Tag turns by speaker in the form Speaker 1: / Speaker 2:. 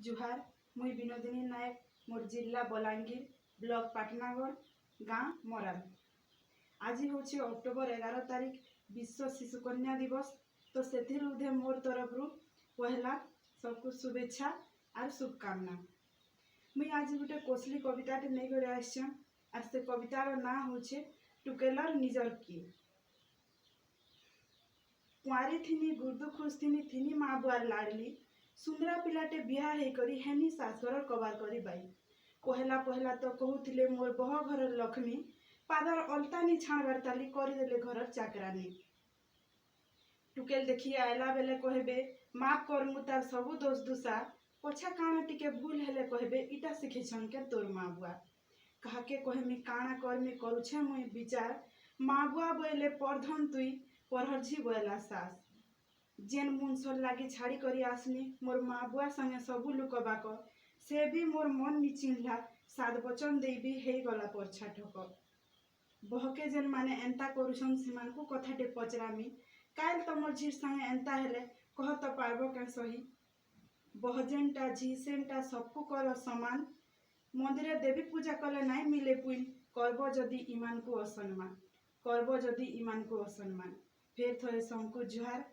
Speaker 1: जुहार मुई विनोदिनी नायक मोर जिला बलांगीर ब्लॉक पाटनागढ़ गाँ मराल। आज हूँ अक्टोबर 11 तारीख विश्व शिशु कन्या दिवस। तो से मोर तरफ पहला सबको शुभेच्छा और शुभकामना। मुई आज गोटे कोसली कविता नहीं कर आर से कवितार ना हूँ टुकेलर निजर की। कुआरी थिनी गुर्दु खुश थिनी माँ बुआर लाडली सुंदरा पिलाटे बिहा हे करी हेनी सासर कबार करी बाई। पहला पहला तो कहूथिले मोर बह घर लक्ष्मी पादर अलतानी छाणबार ताली करदेले घर चाकरानी। टुकेल देखी आयला बेले कहबे माफ करमु तार सबु दोष दुसा पछा काना टिके भूल हेले कहबे इटा शिखेछन के तोर माँ बुआ। काहके कहमी काना करमी करुछे मुई विचार माँ बुआ बोले परधन तुई परहरझी बोला सास। जेन मुनसर लागी छाड़ी करी आसनी मोर माँ बुआ संगे सबू लुकबाक से भी मोर मन नि चिन्हला सात वचन देवी हे गला परछा ठक। बहके जेन माने एंता करुछन सेमानकु कथाटे पचरामी काल तमर झीर संगे एंता हेले कह तो पारबो के सही। बहजेनटा झीसेनटा सबकु कर समान मंदिर देवी पूजा कले नाई मिले पुइन करबो जदि ईमान को असम्मान। करबो जदि ईमान को असम्मान। फेर थोड़े शंकु जुहार।